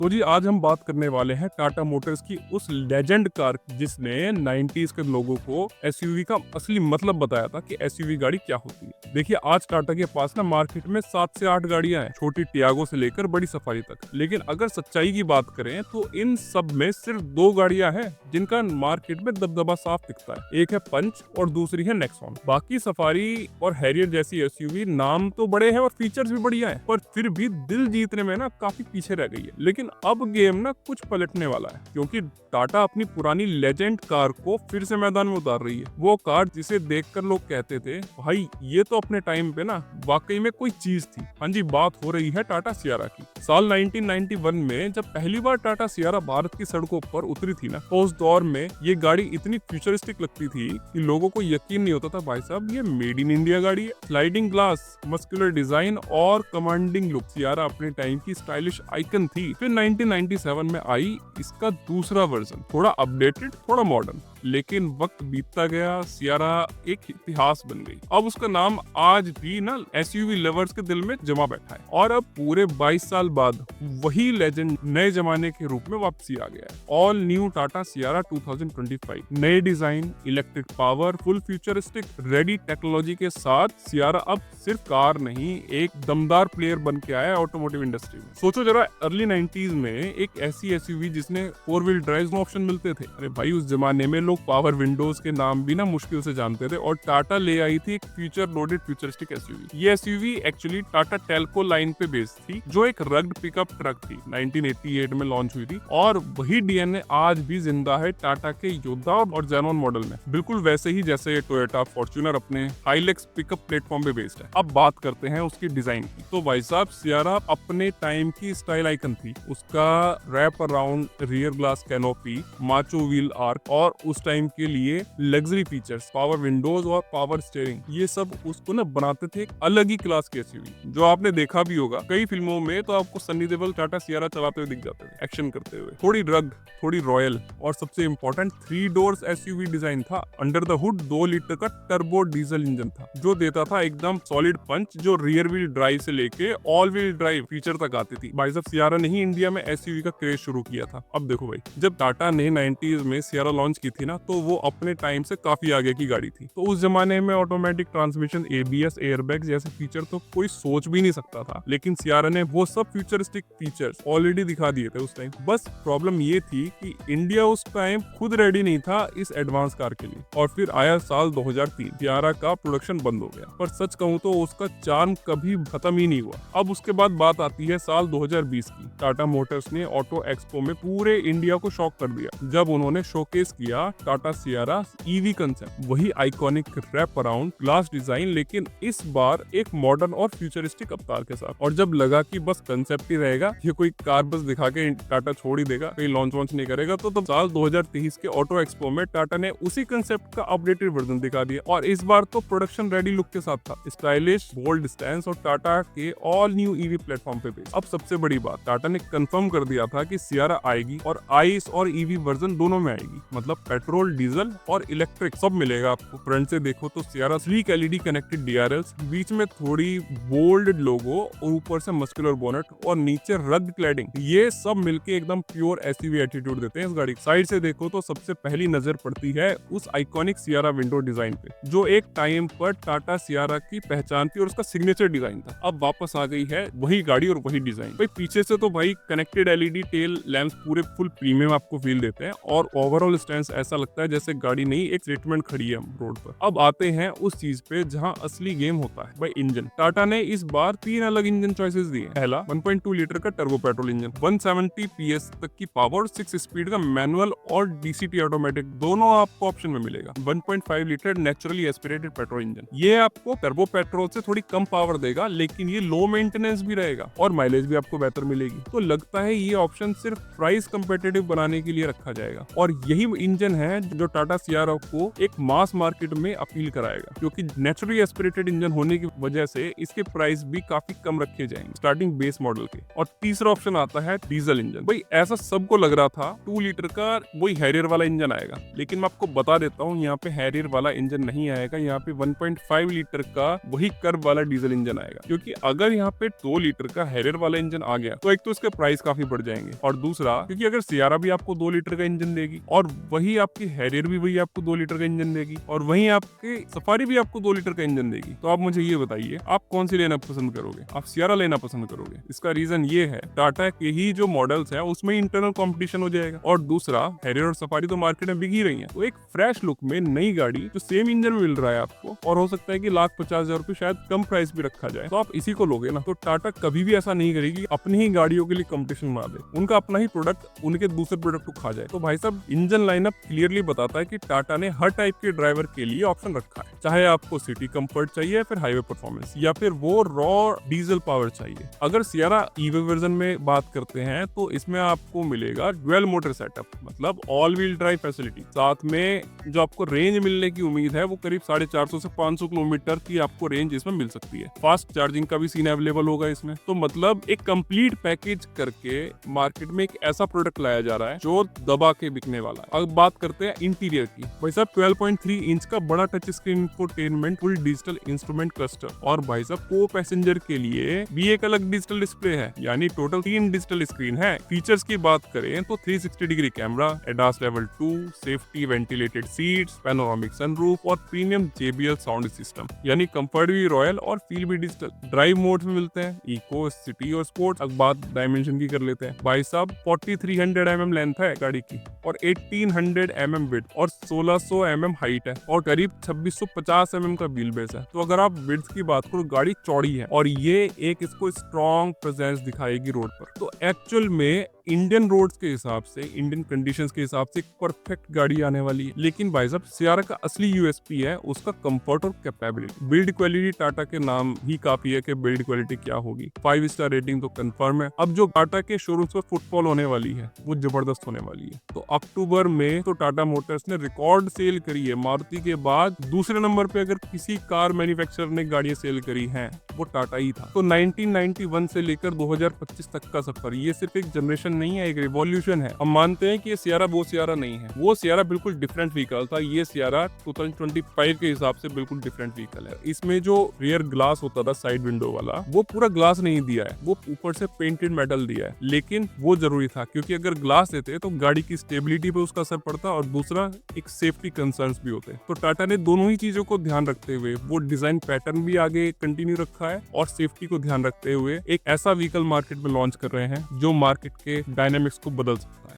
तो जी आज हम बात करने वाले हैं टाटा मोटर्स की उस लेजेंड कार जिसने 90s के लोगों को एसयूवी का असली मतलब बताया था कि एसयूवी गाड़ी क्या होती है। देखिए आज टाटा के पास ना मार्केट में 7 से 8 गाड़ियां हैं, छोटी टियागो से लेकर बड़ी सफारी तक। लेकिन अगर सच्चाई की बात करें तो इन सब में सिर्फ 2 गाड़ियां हैं जिनका मार्केट में दबदबा साफ दिखता है। एक है पंच और दूसरी है नेक्सॉन। बाकी सफारी और हैरियर जैसी एसयूवी नाम तो बड़े हैं और फीचर्स भी बढ़िया हैं, पर फिर भी दिल जीतने में ना काफी पीछे रह गई है। लेकिन अब गेम ना कुछ पलटने वाला है, क्योंकि टाटा अपनी पुरानी लेजेंड कार को फिर से मैदान में उतार रही है। वो कार जिसे देखकर लोग कहते थे भाई ये तो अपने टाइम पे ना वाकई में कोई चीज थी। हाँ जी, बात हो रही है टाटा सियारा की। साल 1991 में जब पहली बार टाटा सियारा भारत की सड़कों पर उतरी थी ना, तो उस दौर में ये गाड़ी इतनी फ्यूचरिस्टिक लगती थी कि लोगों को यकीन नहीं होता था भाई साहब ये मेड इन इंडिया गाड़ी है। स्लाइडिंग ग्लास, मस्कुलर डिजाइन और कमांडिंग लुक, सियारा अपने टाइम की स्टाइलिश आइकन थी। फिर 1997 में आई इसका दूसरा वर्जन, थोड़ा अपडेटेड, थोड़ा मॉडर्न। लेकिन वक्त बीतता गया, सियारा एक इतिहास बन गई। अब उसका नाम आज भी ना एसयूवी लवर्स के दिल में जमा बैठा है, और अब पूरे 22 साल बाद वही लेजेंड नए जमाने के रूप में वापसी आ गया है। ऑल न्यू टाटा सियारा 2025, नए design, electric power, full futuristic ready technology के साथ सियारा अब सिर्फ कार नहीं, एक दमदार प्लेयर बन के आया है ऑटोमोटिव इंडस्ट्री में। सोचो जरा, अर्ली 90s में एक ऐसी एसयूवी जिसने 4 व्हील ड्राइव ऑप्शन मिलते थे। अरे भाई उस जमाने में लोग पावर विंडोज के नाम भी ना मुश्किल से जानते थे, और टाटा ले आई थी एक फ्यूचर लोडेड फ्यूचरिस्टिक एसयूवी। ये SUV actually Tata Telco line पे बेस्ड थी, जो एक रग्ड पिकअप ट्रक थी। 1988 में लॉन्च हुई थी, और वही डीएनए आज भी जिंदा है टाटा के योद्धा और जेनॉन मॉडल में, बिल्कुल वैसे ही जैसे टोयोटा फॉर्च्यूनर अपने हाइलेक्स पिकअप प्लेटफॉर्म पे बेस्ड है। अब बात करते हैं उसकी डिजाइन की। तो भाई साहब सियारा अपने टाइम की स्टाइल आइकन थी। उसका wrap around rear glass canopy, macho wheel arc और उस टाइम के लिए लग्जरी फीचर्स, पावर विंडोज और पावर स्टीयरिंग, ये सब उसको ना बनाते थे एक अलग ही क्लास की एसयूवी। जो आपने देखा भी होगा कई फिल्मों में, तो आपको सनी देओल टाटा सियारा चलाते हुए दिख जाते थे, एक्शन करते हुए। थोड़ी रग, थोड़ी रॉयल, और सबसे इंपॉर्टेंट 3 डोर्स एसयूवी डिजाइन था। अंडर द हुड 2 लीटर का टर्बो डीजल इंजन था, जो देता था एकदम सॉलिड पंच, जो रियर व्हील ड्राइव से लेके ऑल व्हील ड्राइव फीचर तक आती थी। भाई साहब सियारा ने ही इंडिया में एसयूवी का क्रेज शुरू किया था। अब देखो भाई, जब टाटा ने 90s में सियारा लॉन्च की थी ना, तो वो अपने टाइम से काफी आगे की गाड़ी थी। तो उस जमाने में ऑटोमेटिक ट्रांसमिशन, एबीएस, एयरबैग जैसे फीचर तो कोई सोच भी नहीं सकता था। लेकिन सियारा ने वो सब फ्यूचरिस्टिक फीचर्स ऑलरेडी दिखा दिए थे उस टाइम। बस प्रॉब्लम ये थी कि इंडिया उस टाइम खुद रेडी नहीं था इस एडवांस कार के लिए। और फिर आया साल 2003, सियारा का प्रोडक्शन बंद हो गया। पर सच कहूँ तो उसका चार्म कभी खत्म ही नहीं हुआ। अब उसके बाद बात आती है साल 2020 की। टाटा मोटर्स ने ऑटो एक्सपो में पूरे इंडिया को शॉक कर दिया, जब उन्होंने शोकेस किया टाटा सियारा ईवी कंसेप्ट। वही iconic wrap around glass design, लेकिन इस बार एक मॉडर्न और फ्यूचरिस्टिक अवतार के साथ। और जब लगा कि बस कंसेप्ट ही रहेगा, ये कोई कार बस दिखा के टाटा छोड़ ही देगा, कहीं लॉन्च वॉन्च नहीं करेगा, तो तब साल 2023 के ऑटो एक्सपो में टाटा ने उसी कंसेप्ट का अपडेटेड वर्जन दिखा दिया, और इस बार तो प्रोडक्शन रेडी लुक के साथ था। स्टाइलिश, बोल्ड स्टैंस और टाटा के ऑल न्यू ईवी प्लेटफॉर्म पे बेस्ड। अब सबसे बड़ी बात, टाटा ने कंफर्म कर दिया था कि सियारा आएगी, और आइस और ईवी वर्जन दोनों में आएगी। मतलब पेट्रोल, डीजल और इलेक्ट्रिक सब मिलेगा आपको। फ्रंट से देखो तो Sierra sleek LED connected DRLs, बीच में थोड़ी बोल्ड लोगो और ऊपर से मस्कुलर बोनेट और नीचे रग्ड क्लैडिंग, ये सब मिलके एकदम प्योर एसयूवी एटीट्यूड देते हैं इस गाड़ी। साइड से देखो तो सबसे पहली नजर पड़ती है उस आइकॉनिक सियारा विंडो डिजाइन पे, जो एक टाइम पर टाटा सियारा की पहचान थी और उसका सिग्नेचर डिजाइन था। अब वापस आ गई है वही गाड़ी और वही डिजाइन। भाई पीछे से तो भाई कनेक्टेड एलईडी टेल लैंप्स पूरे फुल प्रीमियम आपको फील देते हैं, और ओवरऑल स्टैंड ऐसा लगता है जैसे गाड़ी नहीं एक स्टेटमेंट खड़ी है रोड पर। अब आते हैं उस चीज पे जहां असली गेम होता है, भाई इंजन। टाटा ने इस बार 3 अलग इंजन चॉइसेस दिए। पहला 1.2 लीटर का टर्बो पेट्रोल इंजन, 170 PS तक की पावर, 6 स्पीड का मैनुअल और डीसीटी ऑटोमेटिक, दोनों आपको ऑप्शन में मिलेगा। 1.5 litre naturally aspirated petrol engine, ये आपको टर्बो पेट्रोल से थोड़ी कम पावर देगा, लेकिन ये लो मेंटेनेंस भी रहेगा और माइलेज भी आपको बेहतर मिलेगी। तो लगता है ये ऑप्शन सिर्फ प्राइस कंपेटिटिव बनाने के लिए रखा जाएगा, और यही इंजन हैं जो टाटा सियारा को एक मास मार्केट में अपील कराएगा, क्योंकि नेचुरली एस्पिरेटेड इंजन होने की वजह से इसके प्राइस भी काफी कम रखे जाएंगे स्टार्टिंग बेस मॉडल के। और तीसरा ऑप्शन आता है डीजल इंजन। भाई ऐसा सबको लग रहा था 2 लीटर का वही हैरियर वाला इंजन आएगा, लेकिन मैं आपको बता देता हूँ यहाँ पे हैरियर वाला इंजन नहीं आएगा, यहाँ पे 1.5 लीटर का वही कर्व वाला डीजल इंजन आएगा। क्योंकि अगर यहाँ पे 2 लीटर का हैरियर वाला इंजन आ गया तो एक तो इसके प्राइस काफी बढ़ जाएंगे, और दूसरा क्योंकि अगर सियारा भी आपको 2 लीटर का इंजन देगी और वही आपकी हैरियर भी वही आपको 2 लीटर का इंजन देगी और वही आपके सफारी भी आपको 2 लीटर का इंजन देगी, तो आप मुझे ये बताइए आप कौन सी लेना पसंद करोगे? आप सियारा लेना पसंद करोगे? इसका रीजन ये है टाटा के ही जो मॉडल्स है उसमें इंटरनल कंपटीशन हो जाएगा, और दूसरा हैरियर और सफारी तो मार्केट में बिक ही रही है, तो एक फ्रेश लुक में नई गाड़ी जो सेम इंजन में मिल रहा है आपको, और हो सकता है कि 1,50,000 रुपए शायद कम प्राइस भी रखा जाए, तो आप इसी को लोगे ना। तो टाटा कभी भी ऐसा नहीं करेगी अपनी ही गाड़ियों के लिए कंपटीशन बना दे, उनका अपना ही प्रोडक्ट उनके दूसरे प्रोडक्ट को खा जाए। तो भाई साहब इंजन लाइनअप क्लियरली बताता है कि टाटा ने हर टाइप के ड्राइवर के लिए ऑप्शन रखा है, चाहे आपको सिटी कंफर्ट चाहिए, फिर हाईवे परफॉर्मेंस, या फिर वो रॉ डीजल पावर चाहिए। अगर सियारा ईवी वर्जन में बात करते हैं तो इसमें आपको मिलेगा ड्यूल मोटर सेटअप, मतलब ऑल व्हील ड्राइव फैसिलिटी, साथ में जो आपको रेंज मिलने की उम्मीद है वो करीब 450 से 500 किलोमीटर की आपको रेंज इसमें मिल सकती है। फास्ट चार्जिंग का भी सीन अवेलेबल होगा इसमें, तो मतलब एक कंप्लीट पैकेज करके मार्केट में एक ऐसा प्रोडक्ट लाया जा रहा है जो दबा के बिकने वाला है। अब बात करते हैं इंटीरियर की। भाई साहब 12.3 इंच का बड़ा touch screen infotainment full digital instrument cluster, और भाई साहब को पैसेंजर के लिए भी एक अलग डिजिटल डिस्प्ले है, यानी टोटल 3 डिजिटल स्क्रीन है। फीचर्स की बात करें तो 360 degree camera, ADAS level 2, safety, ventilated seats, panoramic sunroof और प्रीमियम JBL साउंड सिस्टम, यानी कंफर्ट भी रॉयल और फील भी डिजिटल। ड्राइव मोड में मिलते हैं इको, सिटी और स्पोर्ट। अब बात डायमेंशन की कर लेते हैं। भाई साहब 4300 mm लेंथ है गाड़ी की, और 1800 mm विड्थ और 1600 mm हाइट है, और करीब 2650 mm का व्हील बेस है। तो अगर आप विड्थ की बात करो गाड़ी चौड़ी है, और ये एक इसको स्ट्रॉन्ग प्रेजेंस दिखाएगी रोड पर। तो एक्चुअल में इंडियन रोड्स के हिसाब से, इंडियन कंडीशंस के हिसाब से एक परफेक्ट गाड़ी आने वाली है। लेकिन भाई साहब सियारा का असली यूएसपी है उसका कंफर्ट और कैपेबिलिटी। बिल्ड क्वालिटी टाटा के नाम ही काफी है कि बिल्ड क्वालिटी क्या होगी। 5 स्टार रेटिंग तो कंफर्म है। अब जो टाटा के शोरूम्स पर फुटफॉल होने वाली है वो जबरदस्त होने वाली है। तो अक्टूबर में तो टाटा मोटर्स ने रिकॉर्ड सेल करी है। मारुति के बाद दूसरे नंबर पे अगर किसी कार मैन्युफैक्चरर ने गाड़ियां सेल करी हैं वो टाटा ही था। तो 1991 से लेकर 2025 तक का सफर, ये सिर्फ एक जनरेशन नहीं है, एक रिवॉल्यूशन है। हम मानते हैं कि ये सियारा वो सियारा नहीं है, वो सियारा बिल्कुल डिफरेंट व्हीकल था। ये सियारा 2025 के हिसाब से बिल्कुल डिफरेंट व्हीकल है। इसमें जो रियर ग्लास होता था साइड विंडो वाला, वो पूरा ग्लास नहीं दिया है, वो ऊपर से पेंटेड मेटल दिया है। लेकिन वो जरूरी था, क्योंकि अगर ग्लास देते तो गाड़ी की स्टेबिलिटी पे उसका असर पड़ता, और दूसरा एक सेफ्टी कंसर्न्स भी होते। तो टाटा ने दोनों ही चीजों को ध्यान रखते हुए वो डिजाइन पैटर्न भी आगे कंटिन्यू रखा है, और सेफ्टी को ध्यान रखते हुए एक ऐसा व्हीकल मार्केट में लॉन्च कर रहे हैं जो मार्केट के डायनामिक्स को बदल सकता है।